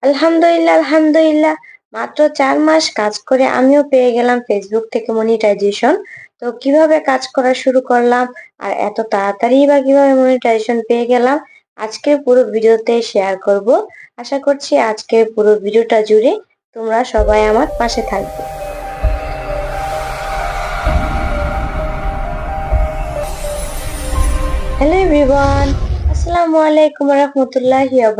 আলহামদুলিল্লাহ আলহামদুলিল্লাহ। মাত্র 4 মাস কাজ করে আমিও পেয়ে গেলাম ফেসবুক থেকে মনিটাইজেশন। তো কিভাবে কাজ করা শুরু করলাম আর এত তাড়াতাড়ি বা কিভাবে মনিটাইজেশন পেয়ে গেলাম, আজকের পুরো ভিডিওতে শেয়ার করব। আশা করছি আজকের পুরো ভিডিওটা জুড়ে তোমরা সবাই আমার পাশে থাকবে। হ্যালো এভরিওয়ান, আসসালামু আলাইকুম রহমতুল্লাহি ওয়া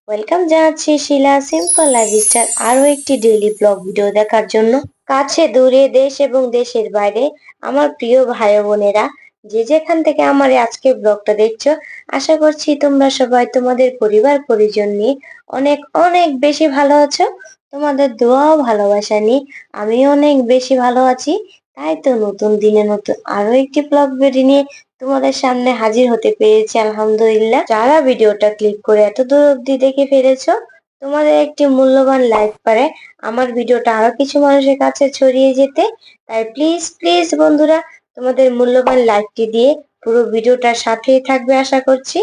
ওয়েলকাম জানাচ্ছি শিলা সিম্পল লাইফস্টাইল আরো একটি ডেইলি ব্লগ ভিডিও দেখার জন্য। কাছে দূরে দেশ এবং দেশের বাইরে আমার প্রিয় ভাই ও বোনেরা, যে যেখান থেকে আমার আজকের ব্লগটা দেখছো, আশা করছি তোমরা সবাই তোমাদের পরিবার পরিজন নিয়ে অনেক অনেক বেশি ভালো আছো। তোমাদের দোয়া ও ভালোবাসা নিয়ে আমি অনেক বেশি ভালো আছি। তাই তো নতুন দিনে নতুন আরো একটি ব্লগ ভিডিও নিয়ে তোমাদের সামনে হাজির হতে পেরেছি আলহামদুলিল্লাহ। যারা ভিডিওটা ক্লিক করে এত দূর অব্দি দেখে ফেলেছো, তোমাদের একটি মূল্যবান লাইক পারে আমার ভিডিওটা আরো কিছু মানুষের কাছে ছড়িয়ে যেতে। তাই প্লিজ প্লিজ বন্ধুরা, তোমাদের মূল্যবান লাইকটি দিয়ে পুরো ভিডিওটার সাথেই থাকবে আশা করছি।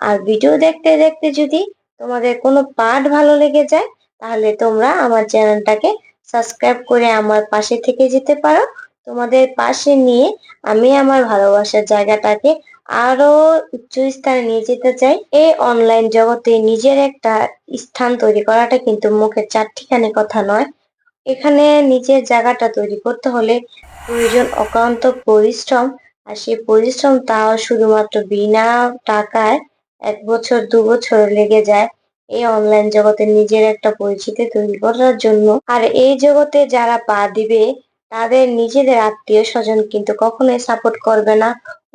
আর ভিডিও দেখতে দেখতে যদি তোমাদের কোনো পার্ট ভালো লেগে যায়, তাহলে তোমরা আমার চ্যানেলটাকে সাবস্ক্রাইব করে আমার পাশে থেকে যেতে পারো। তোমাদের পাশে নিয়ে আমি আমার ভালোবাসার জায়গাটাকে আরো উচ্চ স্থানে নিয়ে যেতে চাই। এই অনলাইন জগতে নিজের একটা স্থান তৈরি করাটা কিন্তু মুখের চারটিখানি কথা নয়। এখানে নিজের জায়গাটা তৈরি করতে হলে প্রয়োজন অক্লান্ত পরিশ্রম। আর সেই পরিশ্রম তাও শুধুমাত্র বিনা টাকায় 1 বছর 2 বছর লেগে যায় এই অনলাইন জগতে নিজের একটা পরিচিতি তৈরি করার জন্য। আর এই জগতে যারা পা দিবে, তাদের নিজেদের আত্মীয় স্বজন কিন্তু কখনোই সাপোর্ট করবে না,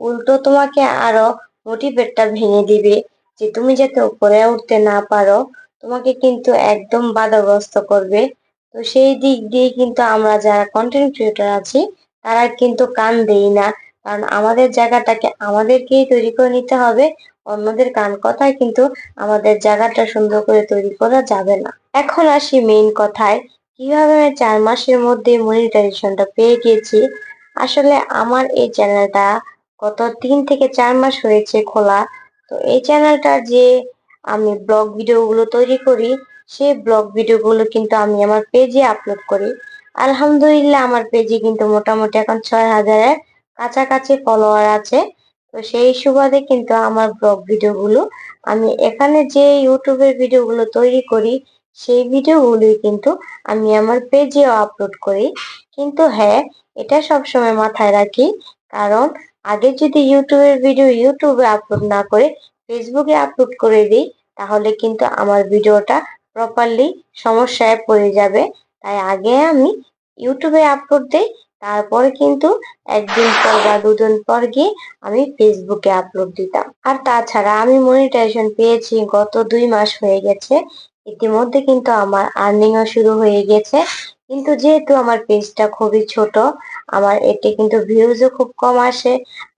উল্টো তোমাকে আরো মোটিভেটটা ভেঙে দিবে যে তুমি যাতে উপরে উঠতে না পারো, তোমাকে কিন্তু একদম বাধাগ্রস্ত করবে। তো সেই দিক দিয়ে কিন্তু আমরা যারা কন্টেন্ট ক্রিয়েটর আছি, তারা কিন্তু কান দেই না। কারণ আমাদের জায়গাটাকে আমাদেরকেই তৈরি করে নিতে হবে। অন্যদের কান কথায় কিন্তু আমাদের জায়গাটা সুন্দর করে তৈরি করা যাবে না। এখন আসি মেইন কথায়, কিভাবে আমি 4 মাসের মধ্যে মনিটাইজেশনটা পেয়ে গিয়েছি। আসলে আমার এই চ্যানেলটা গত 3 থেকে 4 মাস হয়েছে খোলা। তো এই চ্যানেলটা যে আমি ব্লগ ভিডিওগুলো তৈরি করি, সেই ব্লগ ভিডিওগুলো কিন্তু আমি আমার পেজে আপলোড করি। আলহামদুলিল্লাহ আমার পেজে কিন্তু মোটামুটি এখন 6,000-এর কাছাকাছি ফলোয়ার আছে। তো সেই সুবাদে কিন্তু আমার ব্লগ ভিডিওগুলো আমি এখানে যে ইউটিউবের ভিডিওগুলো তৈরি করি, সেই ভিডিওগুলোই কিন্তু আমি আমার পেজেও আপলোড করি। কিন্তু হ্যাঁ, এটা সবসময় মাথায় রাখি, কারণ আগে যদি ইউটিউবের ভিডিও ইউটিউবে আপলোড না করে ফেসবুকে আপলোড করে দিই, তাহলে কিন্তু আমার ভিডিওটা প্রপারলি সমস্যায় পড়ে যাবে। তাই আগে আমি ইউটিউবে আপলোড দেই, তারপরে কিন্তু একদিন পর বা দুদিন পর গিয়ে আমি ফেসবুকে আপলোড দিতাম। আর তাছাড়া আমি মনিটাইজেশন পেয়েছি গত 2 মাস হয়ে গেছে। ইতিমধ্যে কিন্তু আমার আর্নিংও শুরু হয়ে গেছে। কিন্তু যেহেতু আমার পেজটা খুবই ছোট, আমার এতে কিন্তু ভিউজও খুব কম আসে,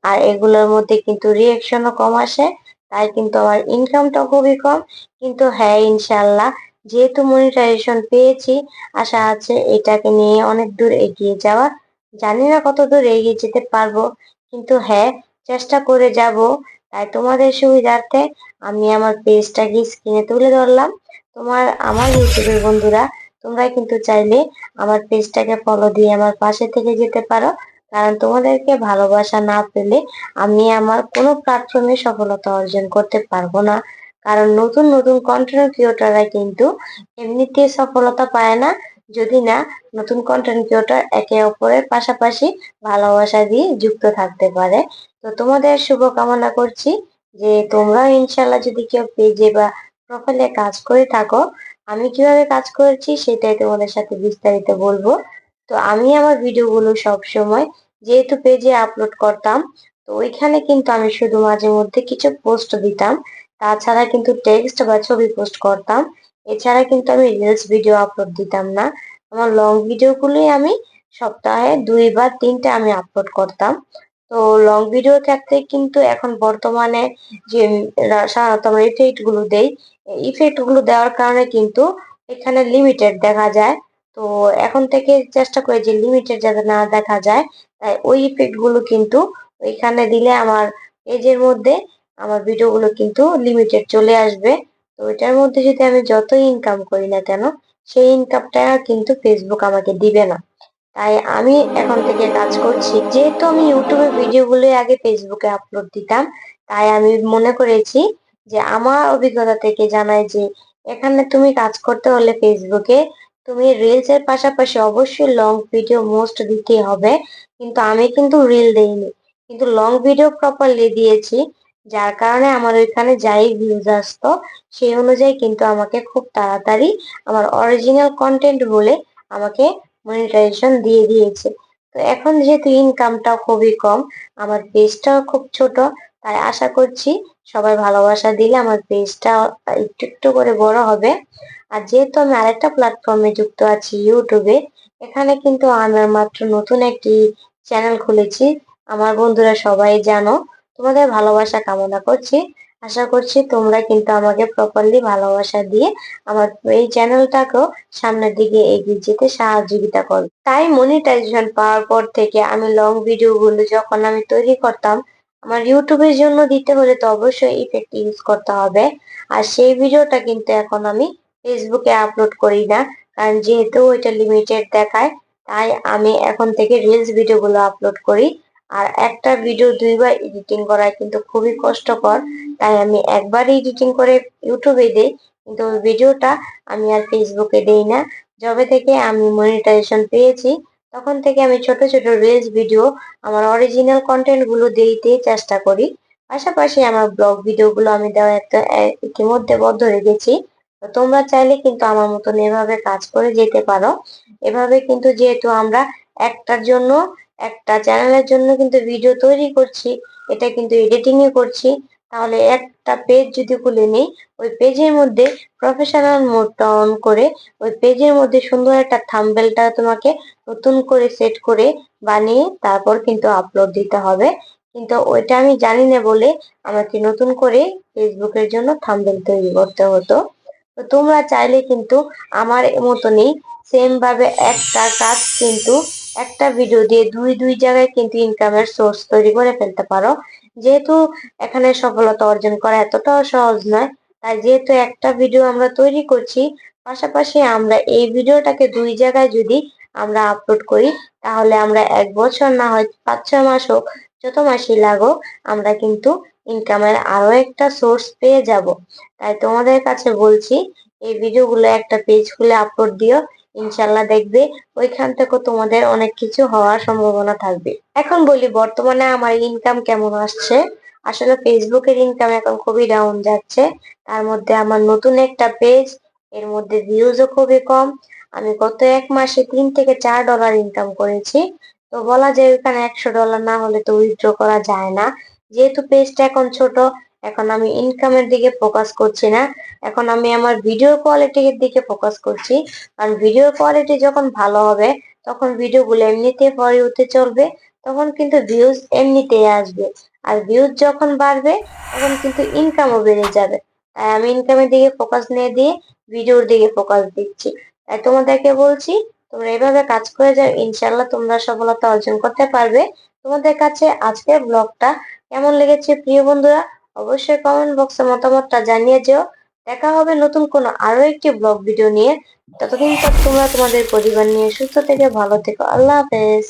আর এগুলোর মধ্যে কিন্তু রিয়েকশনও কম আসে। তাই কিন্তু আমার ইনকামটা খুবই কম। কিন্তু হ্যাঁ, ইনশাল্লাহ যেহেতু মনিটাইজেশন পেয়েছি, আশা আছে এটাকে নিয়ে অনেক দূর এগিয়ে যাওয়ার। জানি না কত দূর এগিয়ে যেতে পারবো, কিন্তু হ্যাঁ, চেষ্টা করে যাব। তাই তোমাদের সুবিধার্থে আমি আমার পেজটাকে স্ক্রিনে তুলে ধরলাম। আমার ইউটিউবের বন্ধুরা, তোমরা কিন্তু চাইলে আমার পেজটাকে ফলো দিয়ে আমার পাশে থেকে যেতে পারো। কারণ তোমাদেরকে ভালোবাসা না পেলে আমি আমার কোনো প্ল্যাটফর্মে সফলতা অর্জন করতে পারবো না। কারণ নতুন নতুন কন্টেন্ট ক্রিয়েটররা কিন্তু এমনিতে সফলতা পায় না, যদি না নতুন কন্টেন্ট ক্রিয়েটর একে অপরের পাশাপাশি ভালোবাসা দিয়ে যুক্ত থাকতে পারে। তো তোমাদের শুভকামনা করছি যে তোমরা ইনশাল্লাহ যদি কেউ পেজে বা প্রোফাইলে কাজ করে থাকো, আমি কিভাবে কাজ করেছি সেটাই তোমাদের সাথে বিস্তারিত বলবো। তো আমি আমার ভিডিওগুলো সব সময় যেহেতু পেজে আপলোড করতাম, তো ওইখানে কিন্তু আমি শুধু মাঝে মধ্যে কিছু পোস্ট দিতাম। তাছাড়া কিন্তু টেক্সট বা ছবি পোস্ট করতাম। এছাড়া কিন্তু আমি রিলস ভিডিও আপলোড দিতাম না। আমার লং ভিডিও গুলোই আমি সপ্তাহে 2 বা 3টে আমি আপলোড করতাম। তো লং ভিডিওর ক্ষেত্রে কিন্তু এখন বর্তমানে যে সাধারণত আমরা ইফেক্ট গুলো দেই, ইফেক্ট গুলো দেওয়ার কারণে কিন্তু এখানে লিমিটেড দেখা যায়। তো এখন থেকে চেষ্টা করি যে লিমিটেড যাতে না দেখা যায়, তাই ওই ইফেক্ট গুলো কিন্তু ওইখানে দিলে আমার পেজের মধ্যে আমার ভিডিও গুলো কিন্তু লিমিটেড চলে আসবে। তো ওইটার মধ্যে যদি আমি যতই ইনকাম করি না কেন, সেই ইনকামটা কিন্তু ফেসবুক আমাকে দিবে না। তাই আমি এখন থেকে কাজ করছি, যেহেতু আমি ইউটিউবে ভিডিওগুলো আগে ফেসবুকে আপলোড দিতাম, তাই আমি মনে করেছি যে আমার অভিজ্ঞতা থেকে জানাই যে এখানে তুমি কাজ করতে হলে ফেসবুকে তুমি রিলস এর পাশাপাশি অবশ্যই লং ভিডিও মোস্ট দিতে হবে। কিন্তু আমি কিন্তু রিল দেইনি, কিন্তু লং ভিডিও প্রপারলি দিয়েছি, যার কারণে আমার ওইখানে যাই ভিউজ আসতো সেই অনুযায়ী কিন্তু আমাকে খুব তাড়াতাড়ি আমার অরিজিনাল কন্টেন্ট বলে আমাকে মনিটাইজেশন দিয়ে দিয়েছে। তো এখন যেহেতু ইনকামটা খুবই কম, আমার পেজটাও খুব ছোট, তাই আশা করছি সবাই ভালোবাসা দিলে আমার পেজটা একটু একটু করে বড় হবে। আর যেহেতু আমি আরেকটা প্ল্যাটফর্মে যুক্ত আছি, ইউটিউবে, এখানে কিন্তু আমার মাত্র নতুন একটি চ্যানেল খুলেছি। আমার বন্ধুরা সবাই জানো, তোমাদের ভালোবাসা কামনা করছি। আশা করছি তোমরা কিন্তু আমাকে প্রপারলি ভালোবাসা দিয়ে আমার এই চ্যানেলটাকেও সামনের দিকে এগিয়ে যেতে সহযোগিতা করবে। তাই মনিটাইজেশন পাওয়ার পর থেকে আমি লং ভিডিও গুলো যখন আমি তৈরি করতাম, আমার ইউটিউবের জন্য দিতে হলে তো অবশ্যই ইফেক্ট ইউজ করতে হবে। আর সেই ভিডিওটা কিন্তু এখন আমি ফেসবুকে আপলোড করি না, কারণ যেহেতু ওইটা লিমিটেড দেখায়, তাই আমি এখন থেকে রিলস ভিডিও গুলো আপলোড করি। আর একটা ভিডিও দুইবার এডিটিং করা কিন্তু খুবই কষ্টকর, তাই আমি একবার এডিটিং করে ইউটিউবে দেই, কিন্তু ওই ভিডিওটা আমি আর ফেসবুকে দেই না। যবে থেকে আমি মনিটাইজেশন পেয়েছি, তখন থেকে আমি ছোট ছোট রিলস ভিডিও আমার অরিজিনাল কন্টেন্ট গুলো দিতে চেষ্টা করি। পাশাপাশি আমার ব্লগ ভিডিও গুলো আমি দেওয়া একটা ইতিমধ্যে বন্ধ রেখেছি। তো তোমরা চাইলে কিন্তু আমার মতন এভাবে কাজ করে যেতে পারো। এভাবে কিন্তু যেহেতু আমরা একটার জন্য একটা চ্যানেলের জন্য কিন্তু ভিডিও তৈরি করছি, এটা কিন্তু এডিটিং এ করছি, তাহলে একটা পেজ যদি খুলে নিই, ওই পেজের মধ্যে প্রফেশনাল মোডটা অন করে ওই পেজের মধ্যে সুন্দর একটা থাম্বনেলটা তোমাকে নতুন করে সেট করে বানিয়ে তারপর কিন্তু আপলোড দিতে হবে। কিন্তু ওইটা আমি জানি না বলে আমাকে নতুন করে ফেসবুকের জন্য থাম্বনেল তৈরি করতে হতো। তো তোমরা চাইলে কিন্তু আমার মতনই সেম ভাবে একটা কাজ কিন্তু একটা ভিডিও দিয়ে দুই দুই জায়গায় কিন্তু ইনকামের সোর্স তৈরি করে ফেলতে পারো। যেহেতু এখানে সফলতা অর্জন করা এতটাও সহজ নয়, তাই যেহেতু একটা ভিডিও আমরা তৈরি করছি, পাশাপাশি আমরা এই ভিডিওটাকে দুই জায়গায় যদি আমরা আপলোড করি, তাহলে আমরা 1 বছর না হয় 5-6 মাস হোক, যত মাসই লাগুক, আমরা কিন্তু ইনকামের আরো একটা সোর্স পেয়ে যাব। তাই তোমাদের কাছে বলছি, এই ভিডিওগুলো একটা পেজ খুলে আপলোড দিও, ইনশাল্লাহ দেখবে ওইখান থেকে তোমাদের অনেক কিছু হওয়ার সম্ভাবনা থাকবে। এখন বলি বর্তমানে আমার ইনকাম কেমন আসছে। আসলে ফেসবুকের ইনকাম এখন খুবই ডাউন যাচ্ছে। তার মধ্যে আমার নতুন একটা পেজ, এর মধ্যে ভিউজও খুবই কম। আমি গত 1 মাসে $3 থেকে $4 ইনকাম করেছি। তো বলা যায় ওখানে $100 না হলে তো উইথড্র করা যায় না। যেহেতু পেজটা এখন ছোট, এখন আমি ইনকামের দিকে ফোকাস করছি না, এখন আমি আমার ভিডিও কোয়ালিটির দিকে ফোকাস করছি। কারণ ভিডিও কোয়ালিটি যখন ভালো হবে, তখন ভিডিওগুলো এমনিতে ফর ইউতে চলবে, তখন কিন্তু ভিউজ এমনিতেই আসবে। আর ভিউজ যখন বাড়বে, তখন কিন্তু ইনকামও বেড়ে যাবে। তাই আমি ইনকামের দিকে ফোকাস নিয়ে দিয়ে ভিডিওর দিকে ফোকাস দিচ্ছি। তাই তোমাদেরকে বলছি, তোমরা এভাবে কাজ করে যাও, ইনশাল্লাহ তোমরা সফলতা অর্জন করতে পারবে। তোমাদের কাছে আজকের ব্লগটা কেমন লেগেছে প্রিয় বন্ধুরা, অবশ্যই কমেন্ট বক্সে মতামতটা জানিয়ে যেও। দেখা হবে নতুন কোনো আরো একটি ব্লগ ভিডিও নিয়ে। ততদিন পর তোমরা তোমাদের পরিবার নিয়ে সুস্থ থেকে ভালো থেকো। আল্লাহ হাফেজ।